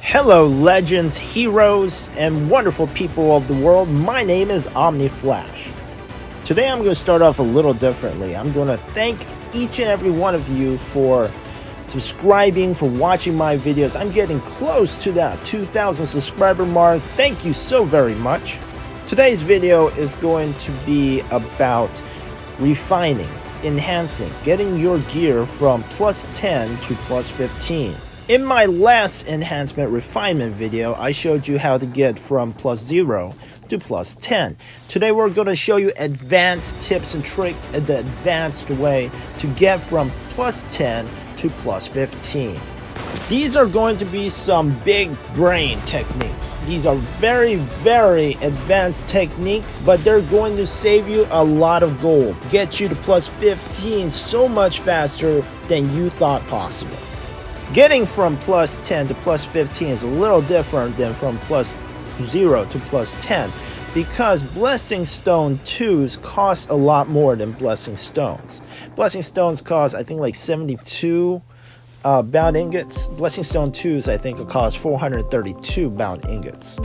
Hello legends, heroes, and wonderful people of the world. My name is Omni Flash. Today I'm going to start off a little differently. I'm going to thank each and every one of you for subscribing, for watching my videos. I'm getting close to that 2,000 subscriber mark. Thank you so very much. Today's video is going to be about refining, enhancing, getting your gear from plus 10 to plus 15. In my last enhancement refinement video, I showed you how to get from plus 0 to plus 10. Today we're going to show you advanced tips and tricks and the advanced way to get from plus 10 to plus 15. These are going to be some big brain techniques. These are very advanced techniques, but they're going to save you a lot of gold, get you to plus 15 so much faster than you thought possible. Getting from plus 10 to plus 15 is a little different than from plus 0 to plus 10 because Blessing Stone 2s cost a lot more than Blessing Stones. Blessing Stones cost, I think, like 72 bound ingots. Blessing Stone 2s, I think, will cost 432 bound ingots.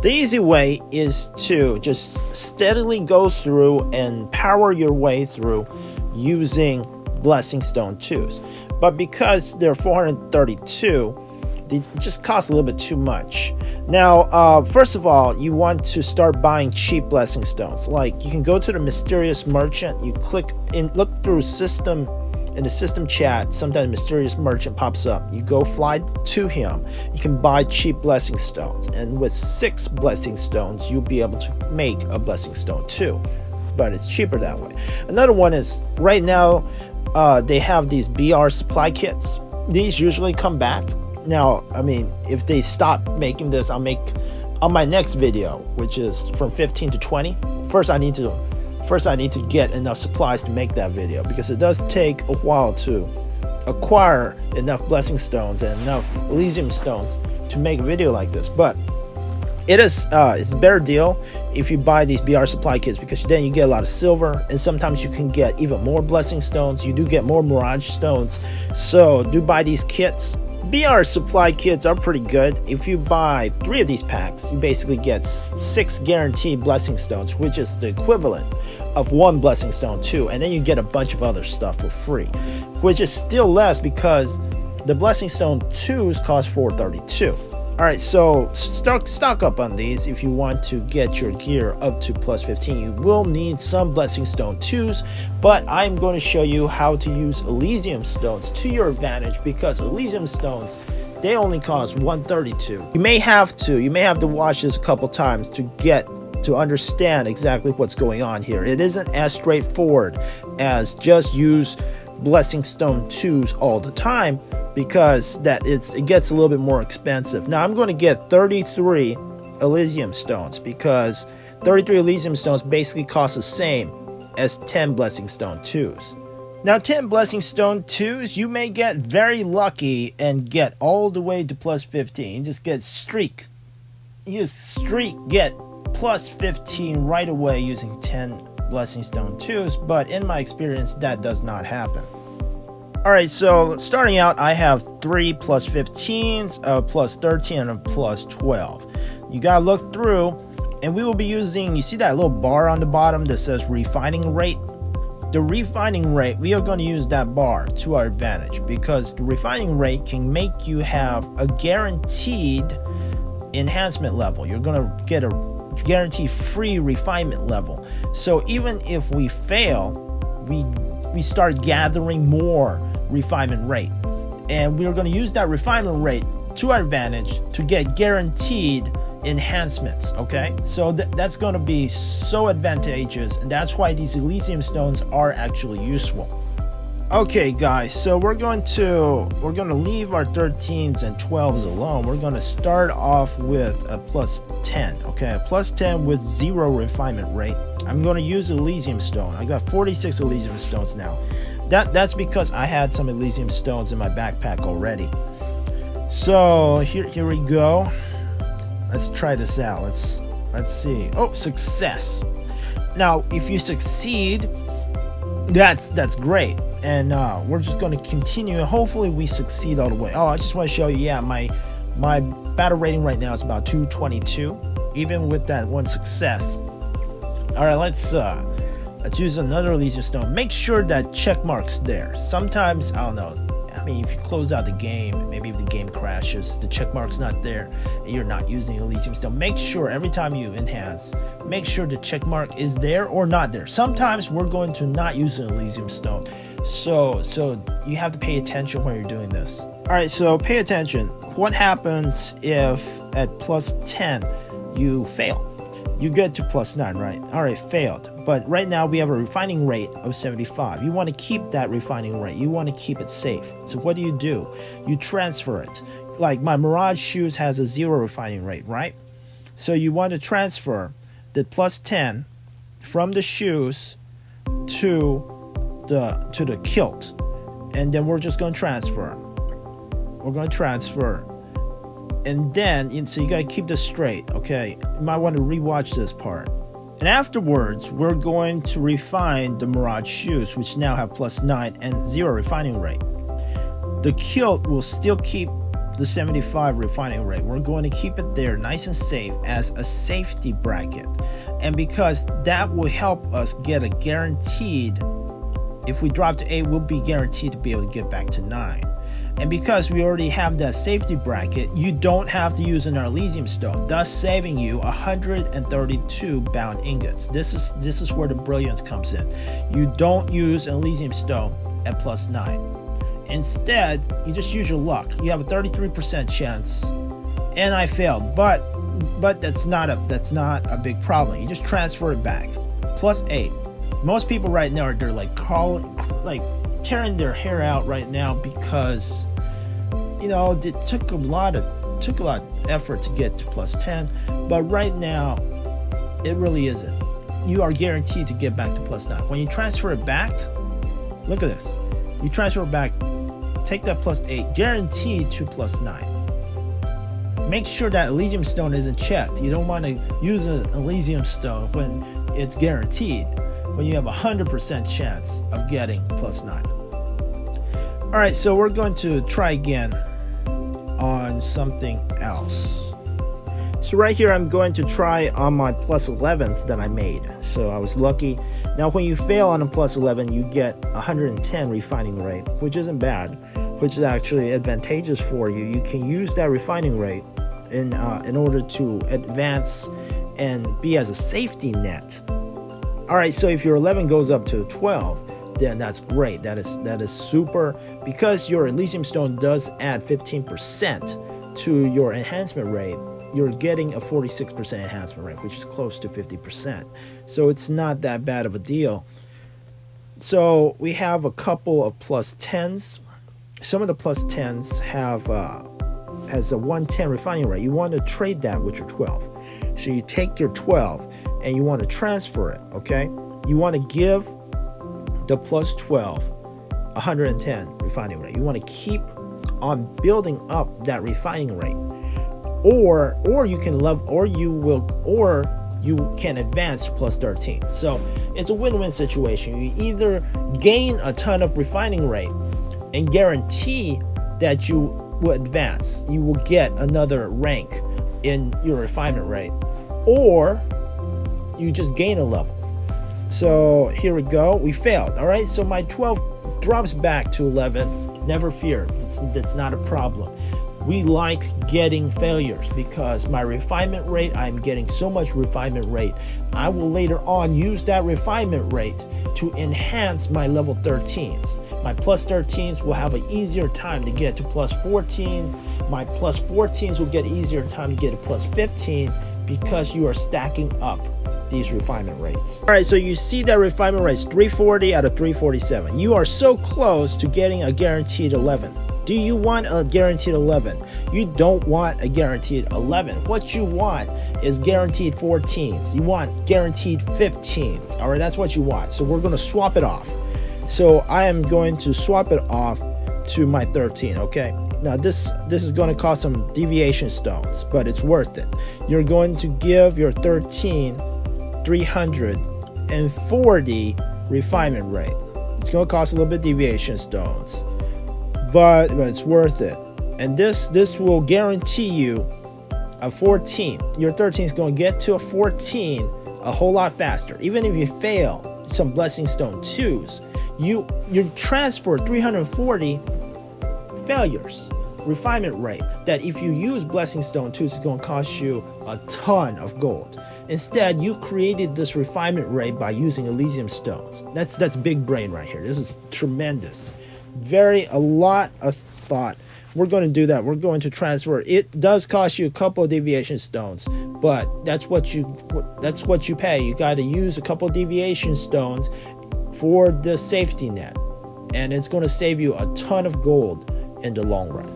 The easy way is to just steadily go through and power your way through using Blessing Stone 2s. But because they're 432, they just cost a little bit too much. Now, first of all, you want to start buying cheap Blessing Stones. Like, you can go to the Mysterious Merchant, you click and look through system, in the system chat, sometimes Mysterious Merchant pops up. You go fly to him, you can buy cheap Blessing Stones. And with 6 Blessing Stones, you'll be able to make a Blessing Stone 2. But it's cheaper that way. Another one is, right now, they have these BR supply kits. These usually come back. Now, I mean, if they stop making this, I'll make on my next video, which is from 15 to 20. First I need to get enough supplies to make that video, because it does take a while to acquire enough Blessing Stones and enough Elysium Stones to make a video like this. But it's a better deal if you buy these BR supply kits, because then you get a lot of silver, and sometimes you can get even more Blessing Stones. You do get more Mirage Stones, so do buy these kits. BR supply kits are pretty good. If you buy 3 of these packs, you basically get 6 guaranteed Blessing Stones, which is the equivalent of 1 Blessing Stone 2, and then you get a bunch of other stuff for free, which is still less because the Blessing Stone 2s cost 432. Alright, so stock up on these if you want to get your gear up to plus 15. You will need some Blessing Stone 2s, but I'm going to show you how to use Elysium Stones to your advantage, because Elysium Stones, they only cost 132. You may have to watch this a couple times to get to understand exactly what's going on here. It isn't as straightforward as just use Blessing Stone 2s all the time, because it gets a little bit more expensive. Now I'm going to get 33 Elysium Stones, because 33 Elysium Stones basically cost the same as 10 Blessing Stone 2s. Now 10 Blessing Stone 2s, you may get very lucky and get all the way to plus 15. You just get plus 15 right away using 10 Blessing Stone 2s, but in my experience that does not happen. Alright, so starting out, I have 3 plus 15s, a plus 13, and a plus 12. You gotta look through, and we will be using, you see that little bar on the bottom that says refining rate? The refining rate, we are going to use that bar to our advantage, because the refining rate can make you have a guaranteed enhancement level. You're going to get a guaranteed free refinement level. So even if we fail, we start gathering more refinement rate, and we're going to use that refinement rate to our advantage to get guaranteed enhancements. Okay, so that's going to be so advantageous, and that's why these Elysium Stones are actually useful. Okay guys, so we're going to leave our 13s and 12s alone. We're going to start off with a plus 10. Okay, a plus 10 with 0 refinement rate. I'm going to use Elysium Stone. I got 46 Elysium Stones now. That's because I had some Elysium Stones in my backpack already. So here we go. Let's try this out. Let's see. Oh, success. Now, if you succeed, that's great. And we're just going to continue. Hopefully we succeed all the way. Oh, I just want to show you, yeah, my My battle rating right now is about 222, even with that one success. All right, let's use another Elysium Stone. Make sure that check mark's there. Sometimes, I don't know, I mean, if you close out the game, maybe if the game crashes, the check mark's not there, and you're not using Elysium Stone, make sure every time you enhance, make sure the check mark is there or not there. Sometimes we're going to not use an Elysium Stone, so you have to pay attention when you're doing this. All right, so pay attention. What happens if at plus 10 you fail? You get to plus 9, right? All right, failed. But right now we have a refining rate of 75. You want to keep that refining rate. You want to keep it safe. So what do? You transfer it. Like my Mirage shoes has a 0 refining rate, right? So you want to transfer the plus 10 from the shoes to the kilt. And then we're just going to transfer. We're going to transfer. And then, so you gotta keep this straight, okay? You might want to rewatch this part. And afterwards, we're going to refine the Mirage shoes, which now have plus 9 and 0 refining rate. The kilt will still keep the 75 refining rate. We're going to keep it there nice and safe as a safety bracket. And because that will help us get a guaranteed, if we drop to 8, we'll be guaranteed to be able to get back to 9. And because we already have that safety bracket, you don't have to use an Elysium Stone, thus saving you 132 bound ingots. This is where the brilliance comes in. You don't use an Elysium Stone at plus 9. Instead, you just use your luck. You have a 33% chance, and I failed, but that's not a big problem. You just transfer it back. Plus 8. Most people right now they're like tearing their hair out right now because it took a lot of effort to get to plus 10, but right now it really isn't. You are guaranteed to get back to plus 9. When you transfer it back, look at this. You transfer it back, take that plus 8, guaranteed to plus 9. Make sure that Elysium Stone isn't checked. You don't want to use an Elysium Stone when it's guaranteed, when you have a 100% chance of getting plus 9. Alright, so we're going to try again on something else. So right here I'm going to try on my plus 11s that I made. So I was lucky. Now when you fail on a plus 11, you get 110 refining rate, which isn't bad, which is actually advantageous for you. You can use that refining rate in order to advance and be as a safety net. Alright, so if your 11 goes up to 12, then that's great. That is super, because your Elysium Stone does add 15% to your enhancement rate. You're getting a 46% enhancement rate, which is close to 50%. So it's not that bad of a deal. So we have a couple of plus 10s. Some of the plus 10s have has a 110 refining rate. You want to trade that with your 12. So you take your 12 and you want to transfer it, okay? You want to give the plus 12 110 refining rate. You want to keep on building up that refining rate, or you can you can advance to plus 13. So it's a win-win situation. You either gain a ton of refining rate and guarantee that you will advance, you will get another rank in your refinement rate, or you just gain a level. So here we go. We failed. All right. So my 12 drops back to 11. Never fear. That's not a problem. We like getting failures because my refinement rate, I'm getting so much refinement rate. I will later on use that refinement rate to enhance my level 13s. My plus 13s will have an easier time to get to plus 14. My plus 14s will get easier time to get to plus 15 because you are stacking up these refinement rates. All right, so you see that refinement rate is 340 out of 347. You are so close to getting a guaranteed 11. Do you want a guaranteed 11? You don't want a guaranteed 11. What you want is guaranteed 14s. You want guaranteed 15s. All right, that's what you want. So we're going to swap it off. So I am going to swap it off to my 13, okay? Now this is going to cost some deviation stones, but it's worth it. You're going to give your 13 340 refinement rate. It's going to cost a little bit deviation stones, but it's worth it. And this will guarantee you a 14. Your 13 is going to get to a 14 a whole lot faster. Even if you fail some Blessing Stone 2s, you transfer 340 failures refinement rate that if you use Blessing Stone 2s, it's going to cost you a ton of gold. Instead, you created this refinement rate by using Elysium stones. That's big brain right here. This is tremendous. A lot of thought. We're going to do that. We're going to transfer. It does cost you a couple of deviation stones, but that's what you pay. You got to use a couple of deviation stones for the safety net, and it's going to save you a ton of gold in the long run.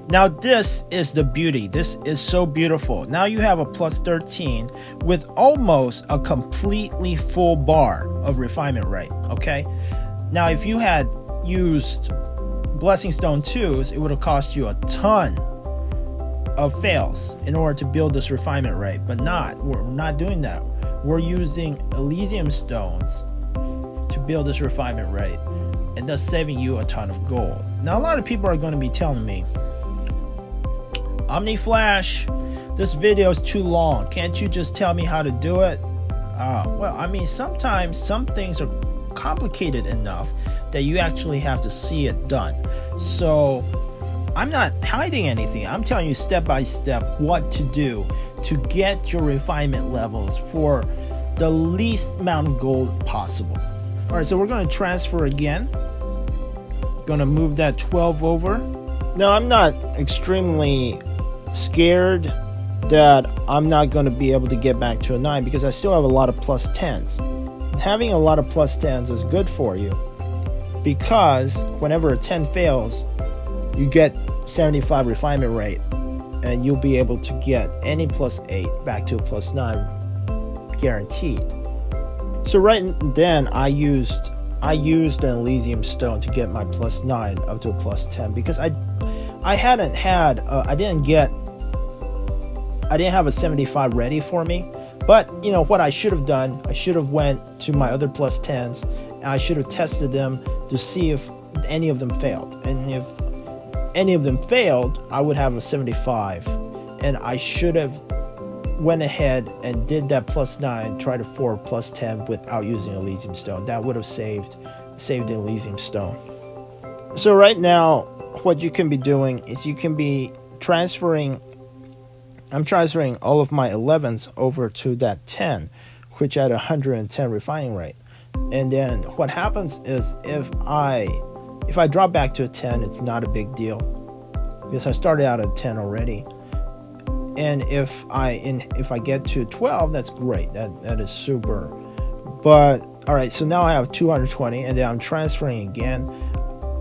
Now this is the beauty. This is so beautiful. Now you have a plus 13 with almost a completely full bar of refinement rate. Okay. Now if you had used Blessing Stone 2s, it would have cost you a ton of fails in order to build this refinement rate, but we're not doing that. We're using Elysium stones to build this refinement rate, and thus saving you a ton of gold. Now a lot of people are going to be telling me, Omni Flash, this video is too long. Can't you just tell me how to do it? Well, I mean, sometimes some things are complicated enough that you actually have to see it done. So I'm not hiding anything. I'm telling you step by step what to do to get your refinement levels for the least amount of gold possible. All right, so we're going to transfer again. Going to move that 12 over. Now I'm not extremely scared that I'm not going to be able to get back to a 9 because I still have a lot of plus 10s. Having a lot of plus 10s is good for you because whenever a 10 fails, you get 75 refinement rate, and you'll be able to get any plus 8 back to a plus 9 guaranteed. So right then I used an Elysium stone to get my plus 9 up to a plus 10 because I didn't have a 75 ready for me. But you know what I should have done, I should have went to my other plus 10s and I should have tested them to see if any of them failed. And if any of them failed, I would have a 75, and I should have went ahead and did that plus 9, tried for plus 10 without using Elysium stone. That would have saved the Elysium stone. So right now what you can be doing is you can be transferring. I'm transferring all of my 11s over to that 10, which had 110 refining rate. And then what happens is if I drop back to a 10, it's not a big deal because I started out at 10 already. And if I get to 12, that's great. That is super. But all right, so now I have 220, and then I'm transferring again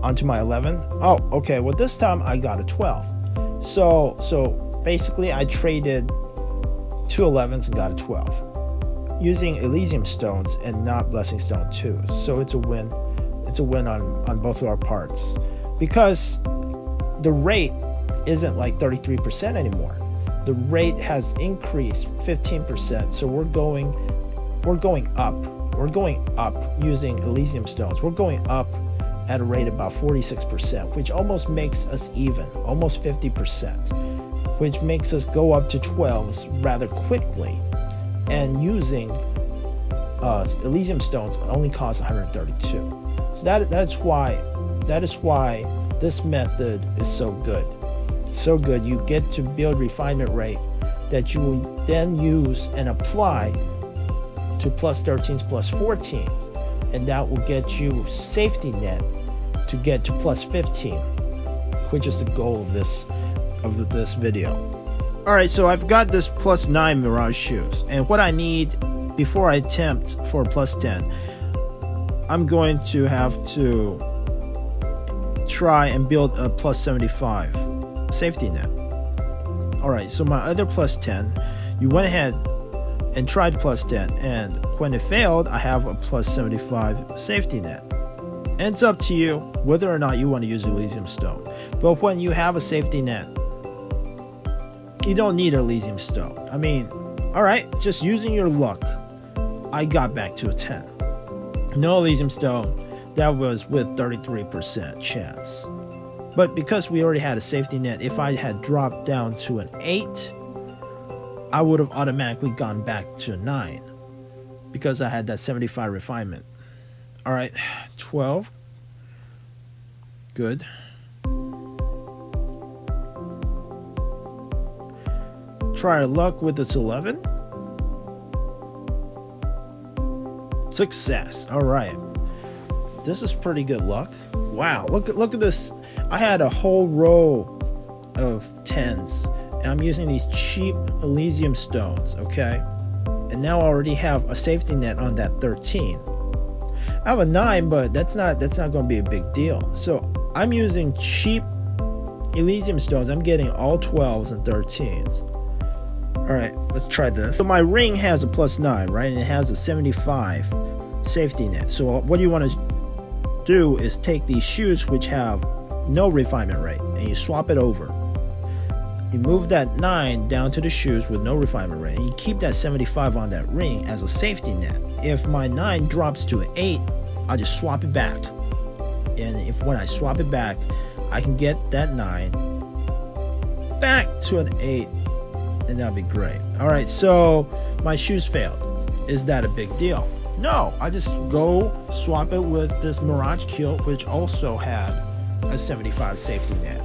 onto my 11. Oh, okay. Well, this time I got a 12. So basically, I traded 2 11s and got a 12 using Elysium stones and not Blessing Stone 2s. So it's a win. It's a win on both of our parts because the rate isn't like 33% anymore. The rate has increased 15%. So we're going up. We're going up using Elysium stones. We're going up at a rate about 46%, which almost makes us even, almost 50%. Which makes us go up to 12s rather quickly, and using Elysium stones only costs 132. So that is why this method is so good. So good, you get to build refinement rate that you will then use and apply to plus 13s, plus 14s, and that will get you safety net to get to plus 15, which is the goal of this video. All right, so I've got this plus 9 Mirage shoes, and what I need before I attempt for plus 10, I'm going to have to try and build a plus 75 safety net. All right, so my other plus 10, you went ahead and tried plus 10, and when it failed, I have a plus 75 safety net. And it's up to you whether or not you want to use Elysium stone. But when you have a safety net, you don't need Elysium stone. I mean, all right, just using your luck, I got back to a 10. No Elysium stone, that was with 33% chance. But because we already had a safety net, if I had dropped down to an 8, I would have automatically gone back to a 9 because I had that 75 refinement. All right, 12. Good. Try our luck with this 11. Success. All right. This is pretty good luck. Wow, look at this. I had a whole row of 10s, and I'm using these cheap elysium stones, okay? And now I already have a safety net on that 13. I have a 9, but that's not going to be a big deal. So I'm using cheap elysium stones. I'm getting all 12s and 13s. All right, let's try this. So my ring has a +9, right? And it has a 75 safety net. So what you want to do is take these shoes which have no refinement rate and you swap it over. You move that 9 down to the shoes with no refinement rate and you keep that 75 on that ring as a safety net. If my 9 drops to an 8, I'll just swap it back. And if when I swap it back, I can get that 9 back to an 8, and that'd be great. All right, so my shoes failed. Is that a big deal? No, I just go swap it with this Mirage kilt, which also had a 75 safety net.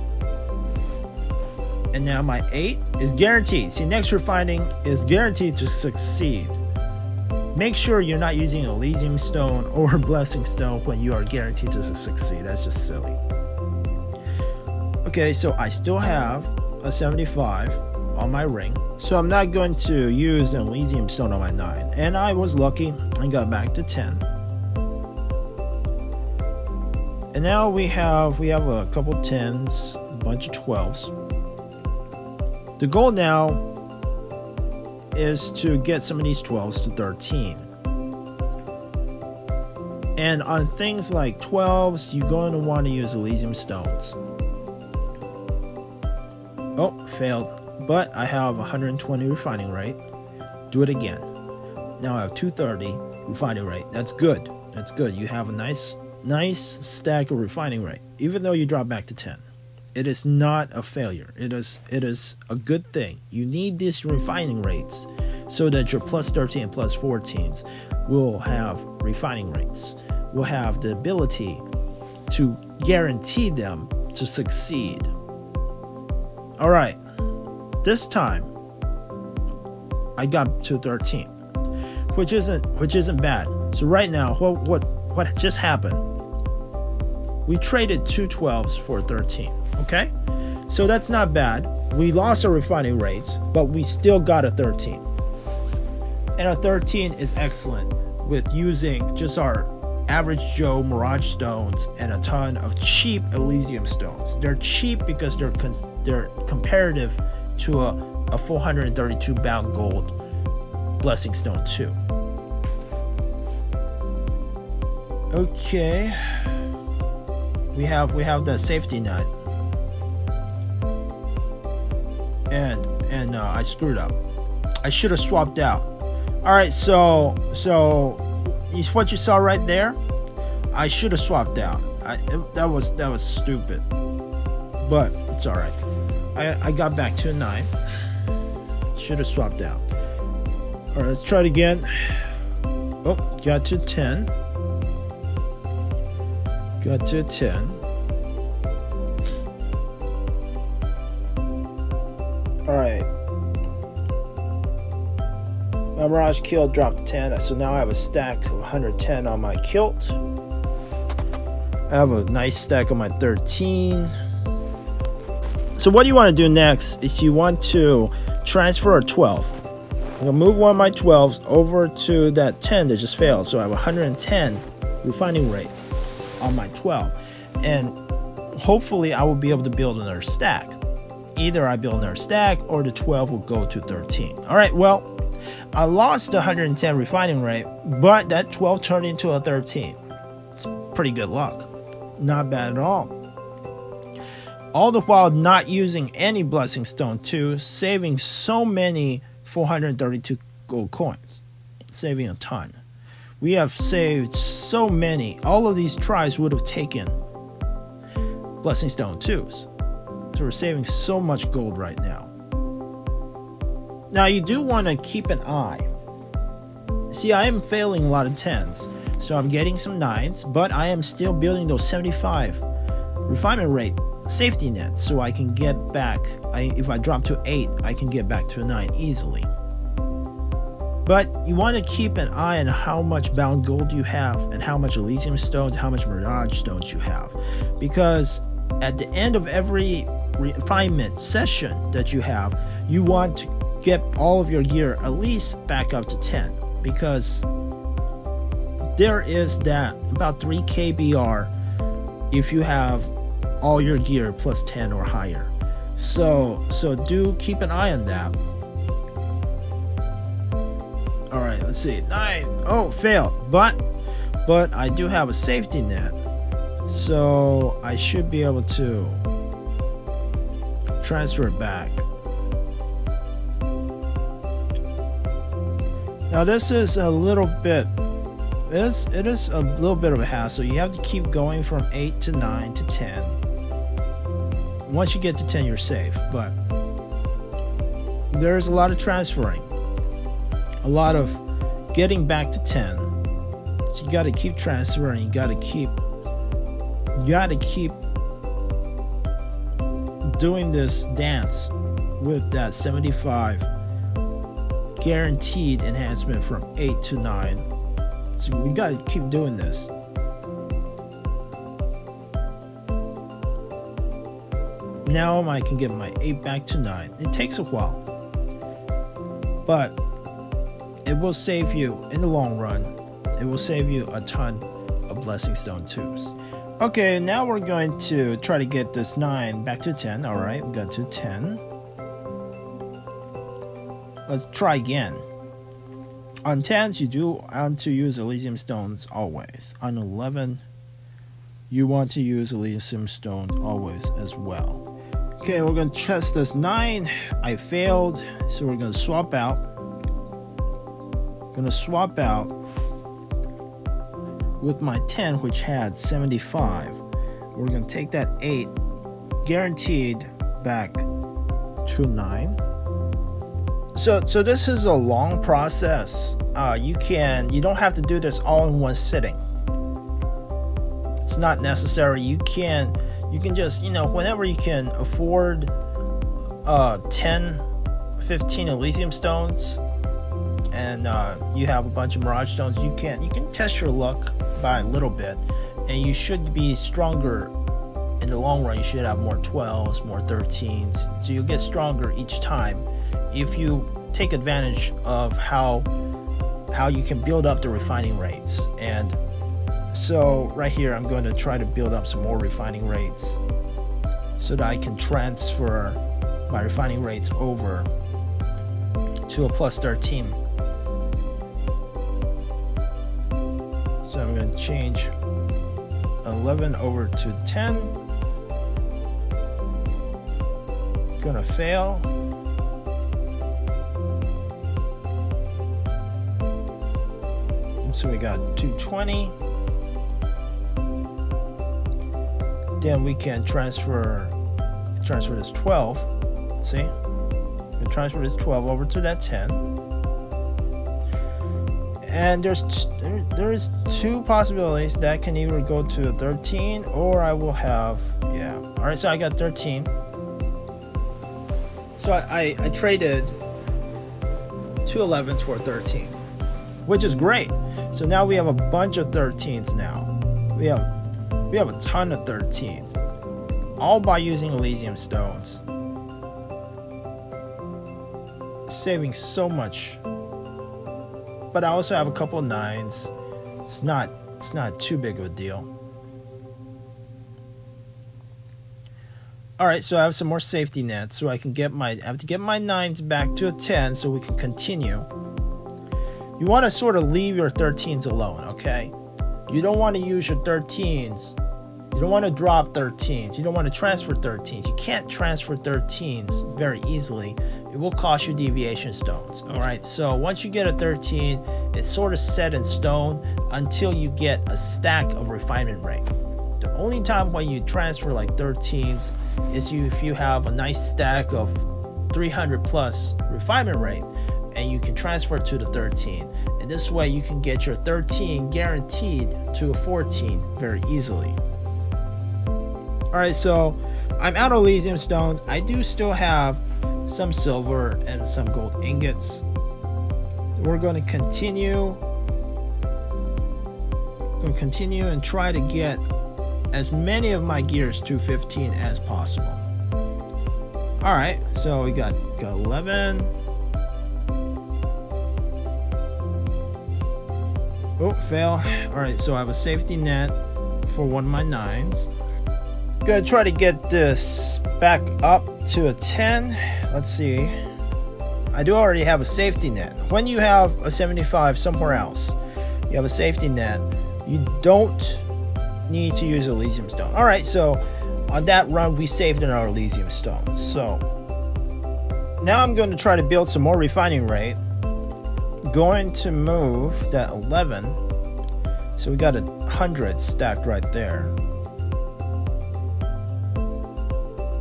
And now my 8 is guaranteed. See, next refining is guaranteed to succeed. Make sure you're not using elysium stone or blessing stone when you are guaranteed to succeed. That's just silly. Okay, so I still have a 75 on my ring, so I'm not going to use an elysium stone on my 9, and I was lucky and got back to 10. And now we have a couple 10s, a bunch of 12s. The goal now is to get some of these 12s to 13. And on things like 12s, you're going to want to use elysium stones. Oh, failed. But I have 120 refining rate. Do it again. Now I have 230 refining rate. That's good. That's good. You have a nice stack of refining rate, even though you drop back to 10. It is not a failure. It is a good thing. You need these refining rates so that your +13 and +14s will have refining rates. Will have the ability to guarantee them to succeed. All right. This time I got to 13, which isn't bad. So right now, what just happened? We traded 2 12s for 13. Okay, so that's not bad. We lost our refining rates, but we still got a 13, and a 13 is excellent with using just our average Joe Mirage stones and a ton of cheap elysium stones. They're cheap because they're comparative to a 432 bound gold blessing stone 2. Okay, we have the safety net, and I screwed up. I should have swapped out. All right, so is what you saw right there. I should have swapped out. That was stupid, but it's all right. I got back to a 9. Should have swapped out. All right, let's try it again. Oh, got to 10. Got to 10. All right. My Mirage kilt dropped to 10, so now I have a stack of 110 on my kilt. I have a nice stack on my 13. So what you want to do next is you want to transfer a 12. I'm going to move one of my 12s over to that 10 that just failed. So I have 110 refining rate on my 12. And hopefully I will be able to build another stack. Either I build another stack or the 12 will go to 13. All right, well, I lost the 110 refining rate, but that 12 turned into a 13. It's pretty good luck. Not bad at all. All the while not using any blessing stone 2, saving so many 432 gold coins, saving a ton. We have saved so many. All of these tries would have taken blessing stone 2s. So we're saving so much gold right now. Now you do want to keep an eye. See, I am failing a lot of 10s, so I'm getting some 9s, but I am still building those 75 refinement rate safety nets, so I can get back. If I drop to 8, I can get back to a 9 easily. But you want to keep an eye on how much bound gold you have and how much elysium stones, how much mirage stones you have, because at the end of every refinement session that you have, you want to get all of your gear at least back up to 10, because there is that about 3 kbr if you have all your gear plus 10 or higher. So do keep an eye on that. All right, let's see. 9. Oh, failed. But I do have a safety net, so I should be able to transfer it back. Now this is a little bit. It is a little bit of a hassle. You have to keep going from 8 to 9 to 10. Once you get to 10, you're safe. But there's a lot of transferring, a lot of getting back to 10. So you got to keep transferring. You got to keep doing this dance with that 75 guaranteed enhancement from 8 to 9. So we got to keep doing this. Now I can get my 8 back to 9. It takes a while, but it will save you in the long run. It will save you a ton of blessing stone 2s. Okay, now we're going to try to get this 9 back to 10. All right, we got to 10. Let's try again. On 10s, you do want to use elysium stones always. On 11, you want to use elysium stone always as well. Okay, we're going to test this 9. I failed, so we're going to swap out. Going to swap out with my 10, which had 75. We're going to take that 8, guaranteed, back to 9. So this is a long process. You don't have to do this all in one sitting. It's not necessary. You can just, whenever you can afford 10, 15 elysium stones, and you have a bunch of mirage stones, you can test your luck by a little bit, and you should be stronger in the long run. You should have more 12s, more 13s, so you'll get stronger each time if you take advantage of how you can build up the refining rates. And so right here, I'm going to try to build up some more refining rates so that I can transfer my refining rates over to a plus 13. So I'm going to change 11 over to 10. Gonna fail. So we got 220. Then we can transfer this 12. See? We can transfer this 12 over to that 10. And there is 2 possibilities. That can either go to 13, or I will have, yeah. All right, so I got 13. So I traded 2 11s for 13, which is great. So now we have a bunch of 13s now. We have a ton of 13s, all by using elysium stones. Saving so much. But I also have a couple of 9s. It's not too big of a deal. All right, so I have some more safety nets, so I have to get my 9s back to a 10 so we can continue. You want to sort of leave your 13s alone, okay? You don't want to use your 13s. You don't want to drop 13s. You don't want to transfer 13s. You can't transfer 13s very easily. It will cost you deviation stones. All right, so once you get a 13, it's sort of set in stone until you get a stack of refinement rate. Only time when you transfer like 13s is if you have a nice stack of 300 plus refinement rate, and you can transfer to the 13. And this way you can get your 13 guaranteed to a 14 very easily. Alright, so I'm out of elysium stones. I do still have some silver and some gold ingots. We're going to continue and try to get as many of my gears to 15 as possible. Alright, so we got 11. Oh, fail. Alright, so I have a safety net for one of my 9s. Gonna try to get this back up to a 10. Let's see. I do already have a safety net. When you have a 75 somewhere else, you have a safety net, you don't need to use elysium stone. Alright, so on that run we saved in our elysium stones. So now I'm going to try to build some more refining rate. Going to move that 11. So we got 100 stacked right there.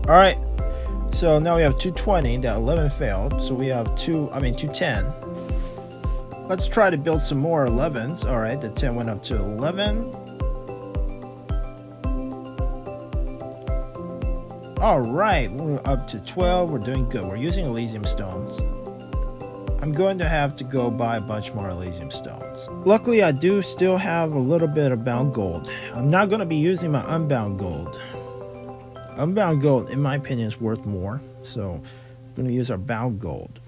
Alright, so now we have 220. That 11 failed, so we have 210. Let's try to build some more 11s. Alright, the 10 went up to 11. Alright, we're up to 12. We're doing good. We're using elysium stones. I'm going to have to go buy a bunch more elysium stones. Luckily, I do still have a little bit of bound gold. I'm not going to be using my unbound gold. Unbound gold, in my opinion, is worth more. So I'm going to use our bound gold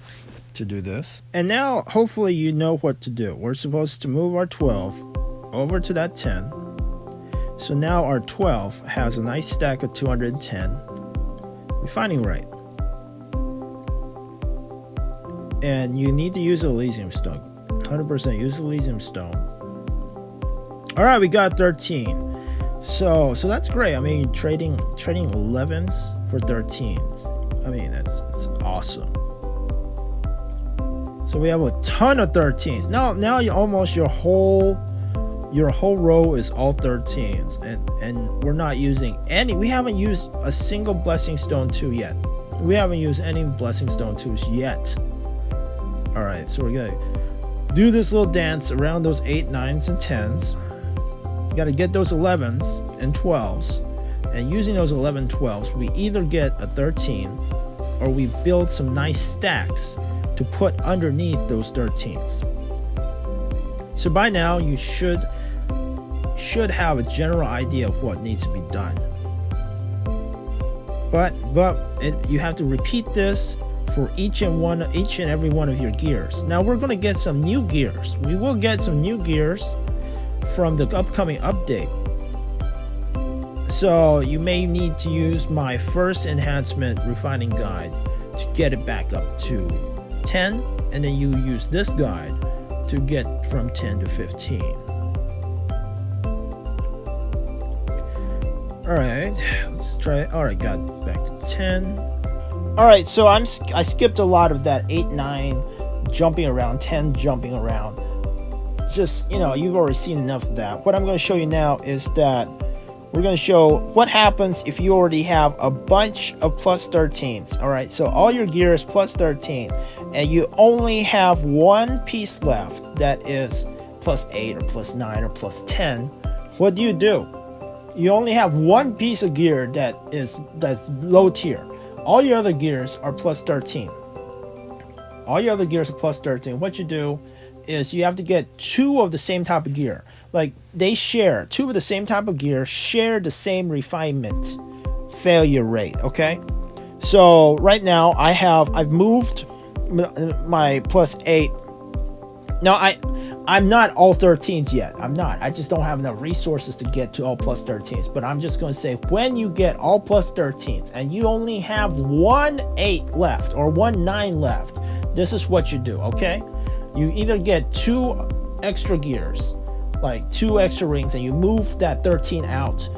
to do this. And now, hopefully, you know what to do. We're supposed to move our 12 over to that 10. So now our 12 has a nice stack of 210 refining rate. And you need to use Elysium stone. 100% use Elysium stone. Alright, we got 13. So that's great. I mean, trading 11s for 13s. I mean, that's awesome. So we have a ton of 13s. Now you almost your whole row is all 13s, and we're not using any. We haven't used a single blessing stone 2 yet. We haven't used any blessing stone 2s yet. All right, so we're gonna do this little dance around those 8, 9s, and 10s. You gotta get those 11s and 12s, and using those 11, 12s, we either get a 13 or we build some nice stacks to put underneath those 13s. So by now you should have a general idea of what needs to be done. But you have to repeat this for each and every one of your gears. Now we're going to get some new gears. We will get some new gears from the upcoming update. So you may need to use my first enhancement refining guide to get it back up to 10, and then you use this guide to get from 10 to 15. Alright, let's try it. Alright, got back to 10. Alright, so I skipped a lot of that 8, 9 jumping around, 10 jumping around. Just, you've already seen enough of that. What I'm going to show you now is that we're going to show what happens if you already have a bunch of plus 13s. Alright, so all your gear is plus 13, and you only have one piece left that is plus 8 or plus 9 or plus 10. What do? You only have one piece of gear that's low tier. All your other gears are plus 13. All your other gears are plus 13. What you do is you have to get 2 of the same type of gear. Like, they share 2 of the same type of gear, share the same refinement failure rate. Okay, so right now I've moved my plus 8. Now I'm not all 13s yet. I'm not. I just don't have enough resources to get to all plus 13s. But I'm just going to say, when you get all plus 13s and you only have 1 8 left or 1 9 left, this is what you do. Okay, you either get 2 extra gears, like 2 extra rings, and you move that 13 out,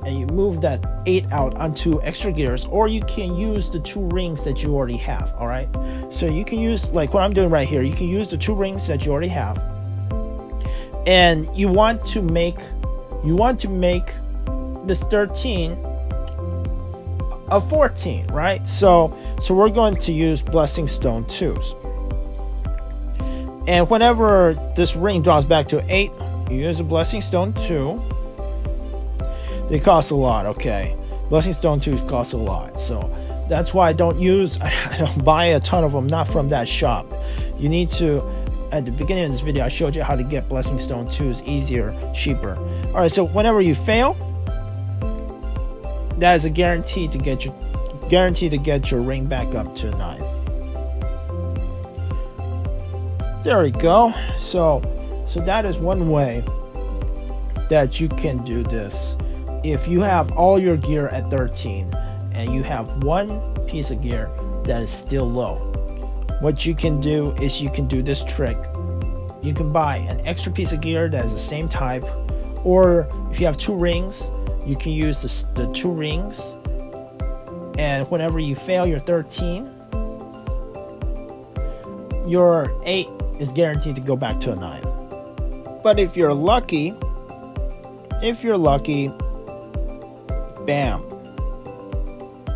and you move that 8 out onto extra gears, or you can use the 2 rings that you already have. All right, so you can use, like what I'm doing right here, you can use the 2 rings that you already have, and you want to make this 13 of 14, right? So we're going to use Blessing Stone 2s. And whenever this ring drops back to 8, you use a Blessing Stone 2. They cost a lot, okay? Blessing Stone 2s cost a lot, so that's why I don't buy a ton of them, not from that shop. You need to, at the beginning of this video, I showed you how to get Blessing Stone 2s easier, cheaper. Alright, so whenever you fail, that is a guarantee to get your ring back up to 9. There we go. So that is one way that you can do this. If you have all your gear at 13 and you have one piece of gear that is still low, what you can do is you can do this trick. You can buy an extra piece of gear that is the same type, or if you have 2 rings, you can use the 2 rings, and whenever you fail your 13, your 8 is guaranteed to go back to a 9. But if you're lucky, bam.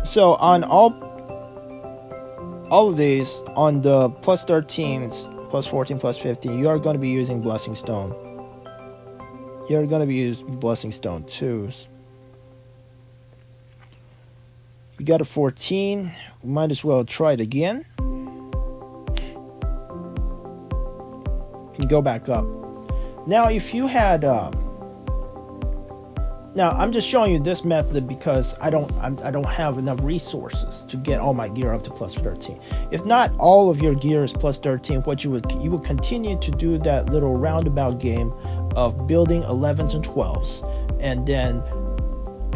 So on all of these, on the plus 13s, plus 14, plus 15, you are going to be using Blessing Stone. You're going to be using Blessing Stone 2s. We got a 14. We might as well try it again. And go back up. Now, if you had, now I'm just showing you this method because I don't have enough resources to get all my gear up to plus 13. If not all of your gear is plus 13, what you would continue to do that little roundabout game of building 11s and 12s, and then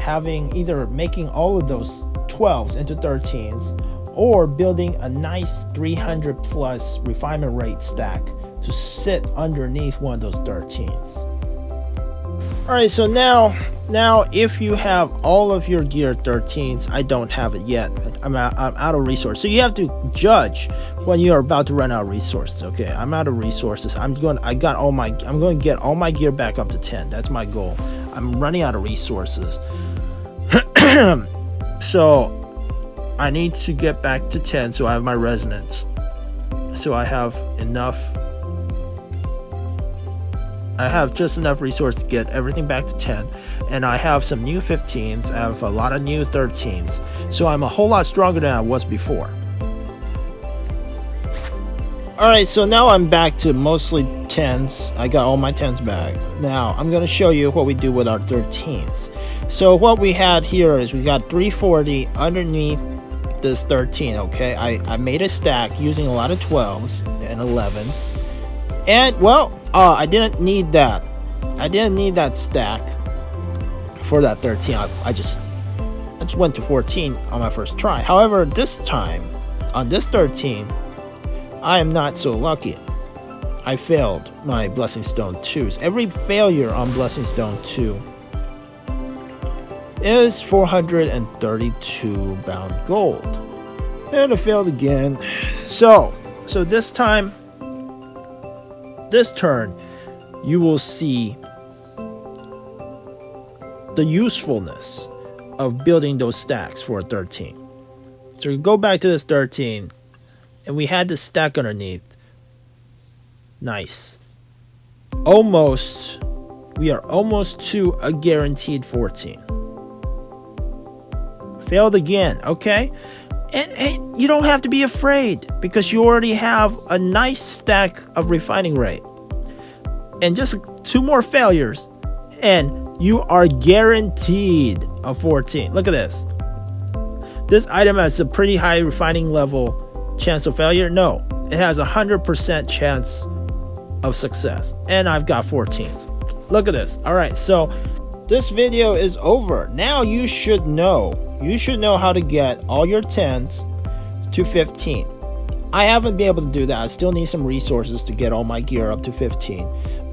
having either making all of those 12s into 13s, or building a nice 300 plus refinement rate stack to sit underneath one of those 13s. Alright, so now if you have all of your gear 13s, I don't have it yet. I'm out of resources. So you have to judge when you are about to run out of resources. Okay, I'm out of resources. I'm going to get all my gear back up to 10. That's my goal. I'm running out of resources. So I need to get back to 10 so I have my resonance. So I have enough. I have just enough resources to get everything back to 10, and I have some new 15s. I have a lot of new 13s, so I'm a whole lot stronger than I was before. Alright, so now I'm back to mostly 10s. I got all my 10s back. Now I'm going to show you what we do with our 13s. So what we had here is we got 340 underneath this 13. Okay, I made a stack using a lot of 12s and 11s, and well, I didn't need that. I didn't need that stack for that 13. I just went to 14 on my first try. However, this time on this 13, I am not so lucky. I failed my Blessing Stone 2s. Every failure on Blessing Stone 2 is 432 bound gold, and I failed again. So this time, this turn, you will see the usefulness of building those stacks for a 13. So we go back to this 13, and we had this stack underneath. Nice. Almost. We are almost to a guaranteed 14. Failed again, okay? And you don't have to be afraid, because you already have a nice stack of refining rate. And just 2 more failures, and you are guaranteed a 14. Look at this. This item has a pretty high refining level chance of failure. No, it has 100% chance of success. And I've got 14s. Look at this. Alright, so this video is over. Now you should know. You should know how to get all your 10s to 15. I haven't been able to do that. I still need some resources to get all my gear up to 15.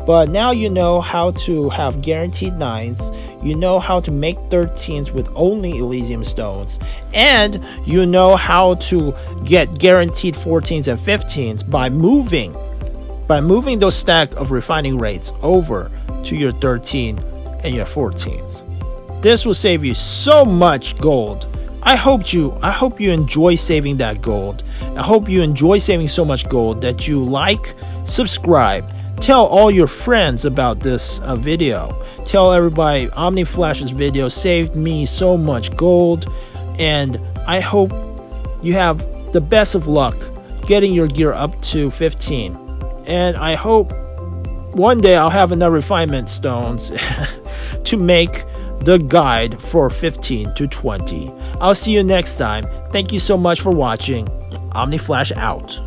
But now you know how to have guaranteed 9s. You know how to make 13s with only Elysium stones. And you know how to get guaranteed 14s and 15s by moving those stack of refining rates over to your 13 and your 14s. This will save you so much gold. I hope you enjoy saving that gold. I hope you enjoy saving so much gold that you like, subscribe, tell all your friends about this video. Tell everybody Omni Flash's video saved me so much gold, and I hope you have the best of luck getting your gear up to 15. And I hope one day I'll have enough refinement stones to make the guide for 15 to 20. I'll see you next time. Thank you so much for watching. Omni Flash out.